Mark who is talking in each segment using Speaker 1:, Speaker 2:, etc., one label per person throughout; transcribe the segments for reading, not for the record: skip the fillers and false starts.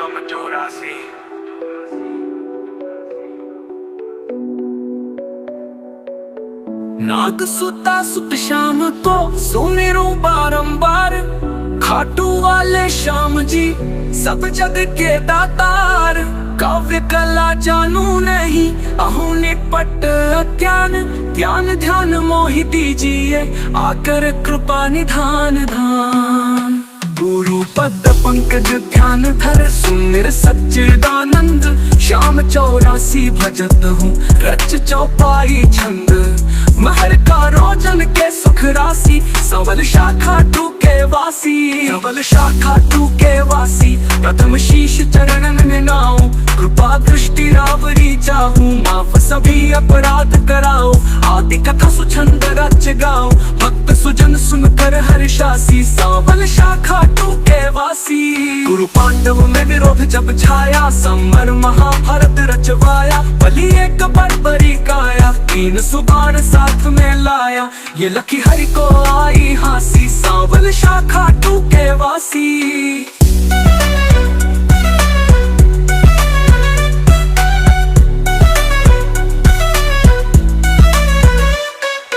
Speaker 1: शाम 84। नाग सुता सुत शाम को सुमेरो बारंबार, खाटू वाले श्याम जी सब जग के दातार। काव्य कला जानू नहीं अहू निपट ज्ञान, ज्ञान ध्यान मोहि दीजिए आकर कृपा निधान धान। गुरु पद पंकज ध्यान धर सुमिर सच्चिदानंद, श्याम 84 भजत हूँ रच चौपाई छंद। महर का रोजन के सुख राशि सबल शाखा टू के वासी, सबल शाखा टू के वासी। प्रथम शीश चरणन में नाओ, कृपा दृष्टि रावरी चाहूं। माफ सभी अपराध कराओ, आदि कथा सुछंद रच गाओ। भक्त सुजन सुनकर हर्षासी, सबल शाखा टू के वासी। गुरु पांडव में विरोध जब छाया, समर महाभारत रचवाया। बलि एक बर्बरी काया, 3 सुबाण साथ में लाया। ये लकी हरि को आई हासी, सांवल शाखा टू के वासी।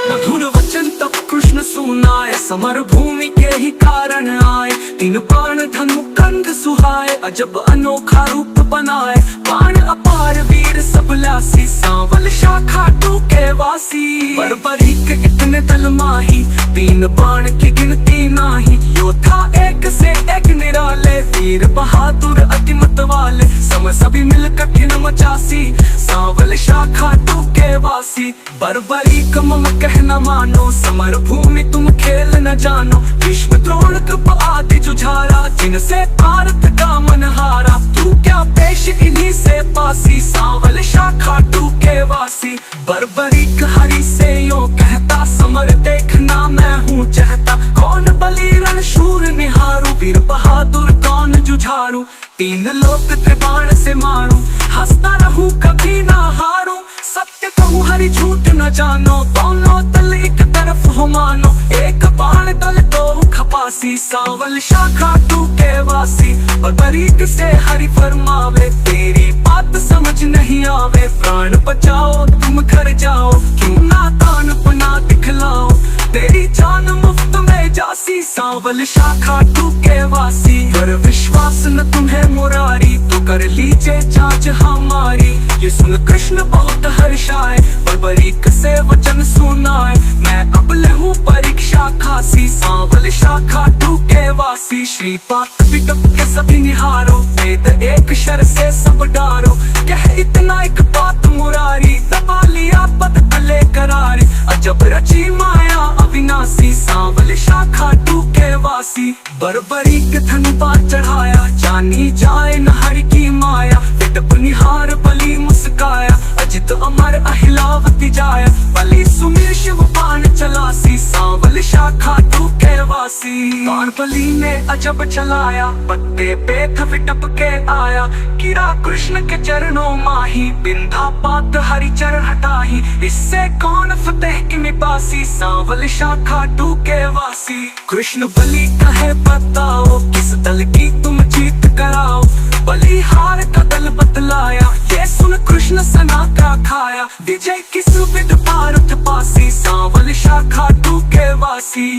Speaker 1: मधुर वचन तब कृष्ण सुनाए, समर भूमि के ही कारण आए। 3 बाण धनु कंध सुहाए, अजब अनोखा रूप बनाए। बाण अपार वीर सबलासी, सांवल शाखा टू के वासी। बर्बरी के इतने दल माही, 3 बाण की गिनती नाही। योद्धा एक से एक निराले, वीर बहादुर अति मत वाले। सम सभी मिल कठिन मचासी, सांवल शाखा टू के वासी। बर्बरी का मम कहना मानो, समर भूमि तुम खेल न जानो। भीष्म द्रोण कृप आदि जुझारा, जिनसे भारत का मन हारा। तू क्या पेश इन्हीं से पासी, सांवल शाखा टू के वासी। बर्बरी हरि से यो कहता, समर देखना मैं हूँ चाहता। कौन बलि रण शूर निहारू, वीर बहादुर कौन जुझारू। 3 लोक त्रिबाण से मारू, हंसता रहूं कभी ना हारूं। सत्य कहूँ हरि झूठ न जानो, दोनों दल एक तरफ हो मानो। एक बाण दल 2 खपासी, सांवल शाखा टू के वासी। बर्बरी से हरि फरमावे, तेरी बात समझ नहीं आवे। प्राण बचाओ तुम घर जाओ, क्यों ना तान पना दिखलाओ। तेरी जान मुफ्त में जासी, सांवल शाखा टू के वासी। कर विश्वास न तुम्हें मुरारी, तो कर लीजिए जांच हमारी। ये सुन कृष्ण बहुत हर्षाए, बर्बरी से वचन सुनाए। मैं अब लहू परीक्षा खासी, सांवल शाखा टू के वासी। श्रीपाद विकट के सभी निहारो, वेद एक शर से सब डारो। कह इतना एक बात मुरारी, दबा लिया पद तले करारी। अजब रची माया अविनाशी, सांवल शाखा टू के वासी। बर्बरी के धनु पर चढ़ाया, जानी जाए न हरि की माया। विटप निहार बलि मुस्काया, अजित अमर अहिलावती जाया। बलि सुमिर शिव बाण चलासी, सांवल शाखा टू के वासी। बाण बलि ने अजब चलाया, पत्ते पे था विटप के आया। गिरा कृष्ण के चरणों माही, बिंधा पात हरि चरण हटाही। इससे कौन फतेह की निपासी, सांवल शाखा टू के वासी। कृष्ण बलि कहे बताओ, किस दल की तुम जीत कराओ। बलि हार का दल बतलाया, ये सुन कृष्ण सना का खाया। विजय किस विध पारथ पासी, सांवल शाखा टू के वासी।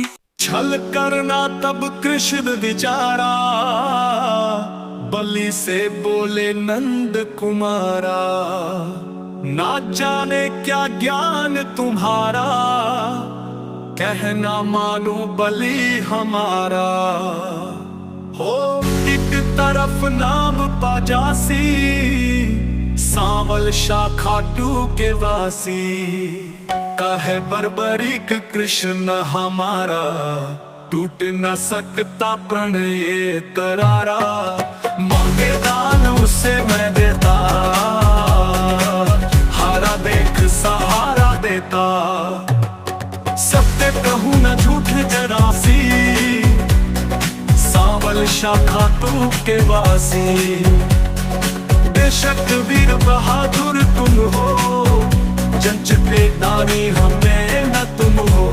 Speaker 2: छल करना तब कृष्ण विचारा, बलि से बोले नंद कुमारा। ना जाने क्या ज्ञान तुम्हारा, कहना मानो बलि हमारा। हो एक तरफ नाम पाजासी, सांवल शाखा टू के वासी। कहे बर्बरीक कृष्ण हमारा, टूट न सकता प्रण ये करारा। मांगे दान उसे मैं देता, हारा देख सहारा देता। सत्य कहूँ न झूठ जरासी, सांवल शाखा टू के वासी। बेशक वीर बहादुर तुम हो, जंच पे नारी हमें न तुम हो।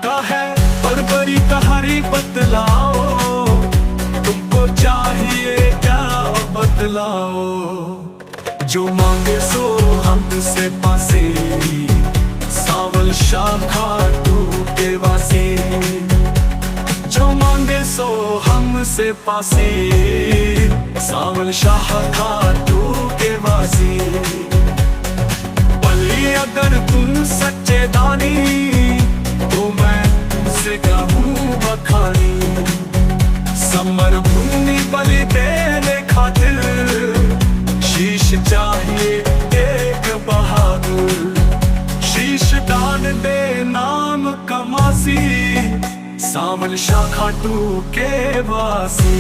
Speaker 2: कहे बर्बरी का हरि बतलाओ, तुमको चाहिए क्या बतलाओ। जो मांगे सो हमसे पासे, सावल शाखा तू के वासी। जो मांगे सो हमसे पासे, सावल शाखा तू के वासी। बल्कि अगर तुम सच्चे दानी, तो मैं तुमसे कहूँ बखानी। समर भूमि बलि देने खातिर, शीश चाहिए एक बहादुर। शीश दान दे नाम कमासी, सावल शाखा तू के वासी।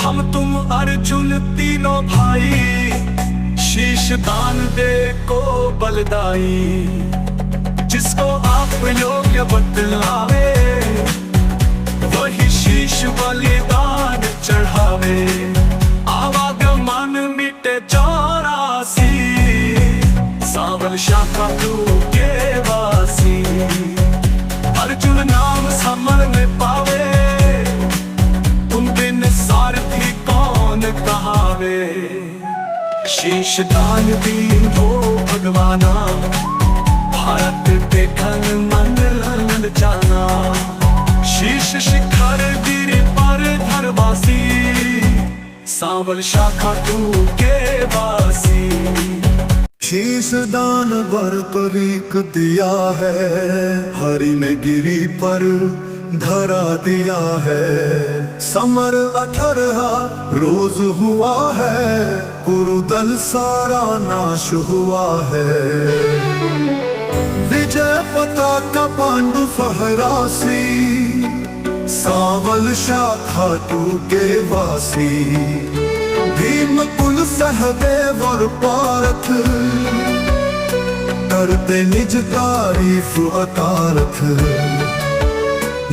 Speaker 2: हम तुम अर्जुन तीनों भाई, शीश दान दे को बलदाई। जिसको आप योग्य बतलावे, वही शीश बलिदान चढ़ावे। आवागमन मिटे 84, सावल शाखा तू के वासी। अर्जुन नाम समर में पावे, तुम बिन सारथी कौन कहावे। शीश दान दीनो भगवाना, भारत देखन मन लल जाना। शीश शिखर गिरि पर धरवासी, सावल शाखा तू के वासी।
Speaker 3: शीश दान बर परीक दिया है, हरि ने गिरी पर धरा दिया है। समर 18 रोज हुआ है, कुरुदल सारा नाश हुआ है। विजय पताका पांडु फहरासी, सावल शाखा तू के वासी। भीम कुल सहदेव और पार्थ, करते निज तारीफ अतारथ।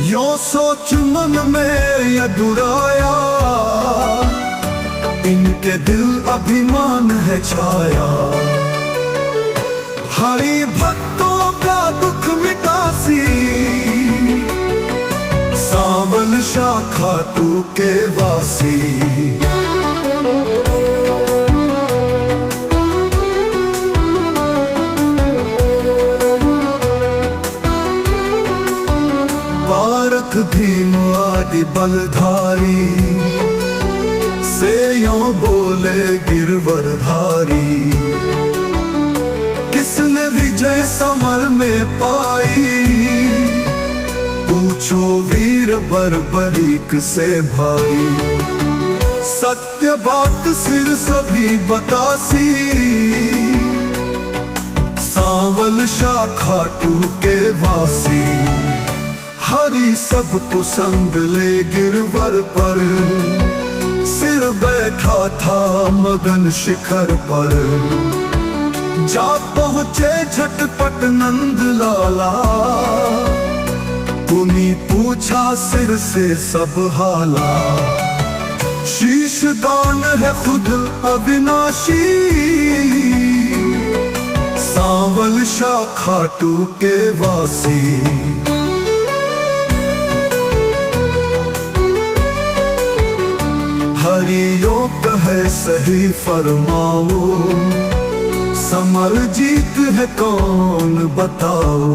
Speaker 3: यो सोच मन में यह दुराया, इनके दिल अभिमान है छाया। हरि भक्तों का दुख मिटासी, सावल शाखा तू के वासी। भारत भीम आदि बलधारी, से यों बोले गिरवरधारी। किसने विजय समर में पाई, पूछो वीर बर्बरीक से भाई। सत्य बात सिर सभी बतासी, सावल शाखा तू के वासी। हरि सबको संग ले गिरवर पर, सिर बैठा था मगन शिखर पर। जा पहुँचे झटपट नंद लाला, पुनी पूछा सिर से सब हाला। शीश दान है खुद अविनाशी, सावल शाखा तू के वासी। हरि योग है सही फरमाओ, समर जीत है कौन बताओ।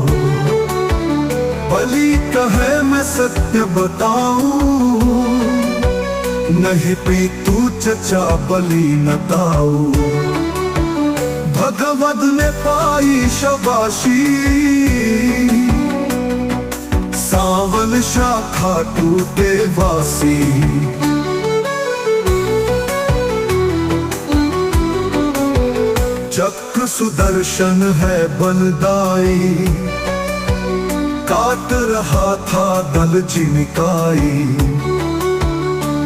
Speaker 3: बलि कहे मैं सत्य बताऊं, नहीं पीतू चचा बलि न ताऊ। भगवद ने पाई शाबाशी, सावल शाखा तू के वासी। चक्र सुदर्शन है बलदाई, काट रहा था दल जिनकाई।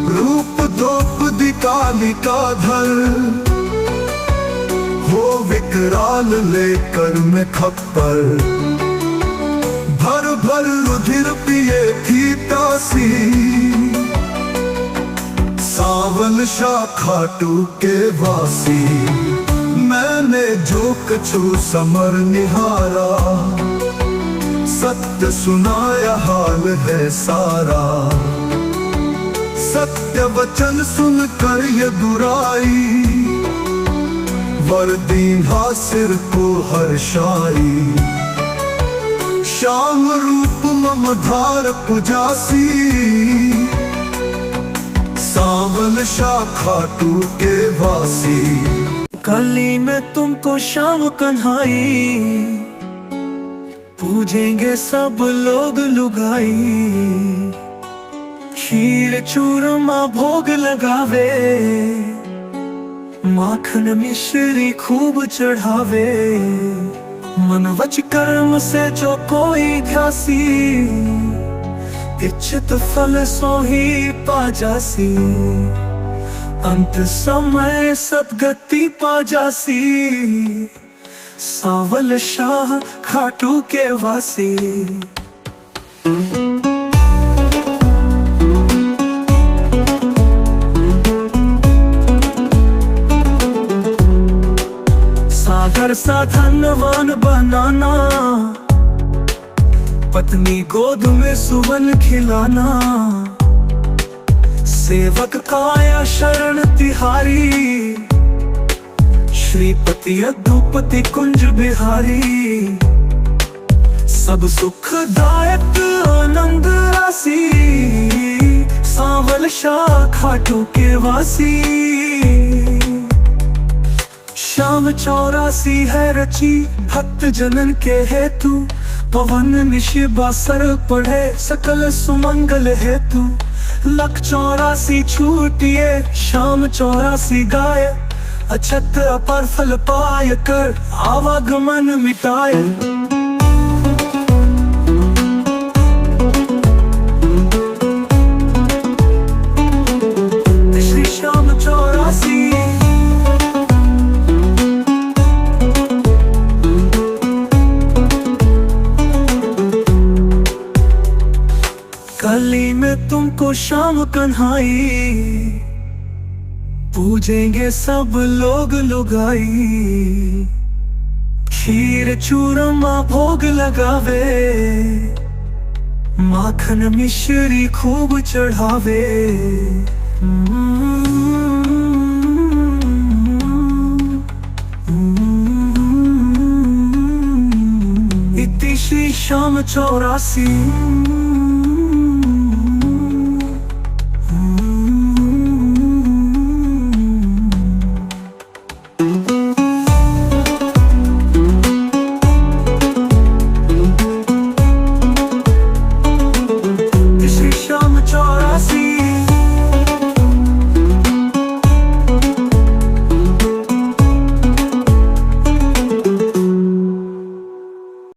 Speaker 3: रूप द्रौपदी कालिका धर, हो विकराल लेकर मैं खप्पर। भर भर रुधिर पिए थी तासी, सावल शाखा तू के वासी। मैंने जो कछु समर निहारा, सत्य सुनाया हाल है सारा। सत्य वचन सुन कर ये बुराई, वरदीहा सिर को हर्षाई। श्याम रूप ममधार पुजासी, सावल शाखा टू के वासी।
Speaker 1: कली में तुमको श्याम कन्हाई, पूजेंगे सब लोग लुगाई। खीर चूरमा भोग लगावे, माखन मिश्री खूब चढ़ावे। मन वच कर्म से जो कोई ध्यासी, इच्छित फल सो ही पा जासी। अंत समय सदगति पा जासी, सावल शाह खाटू के वासी। सागर सा धनवान बनाना, पत्नी गोद में सुवन खिलाना। सेवक काया शरण तिहारी, श्रीपति अधुपति कुंज बिहारी। सब सुखदायक आनंद राशि, सावल शाह खाटू के वासी। श्याम 84 है रची भक्त जनन के हेतु। पवन निशिबासर पढ़े सकल सुमंगल हेतु। लख 84 छूटिए श्याम 84 गाय। अछत अपर फल पाय कर आवागमन मिटाए। श्री श्याम 84 कली में तुमको श्याम कन्हाई, पूजेंगे सब लोग लुगाई। खीर चूरमा भोग लगावे, माखन मिश्री खूब चढ़ावे। इति श्री श्याम 84।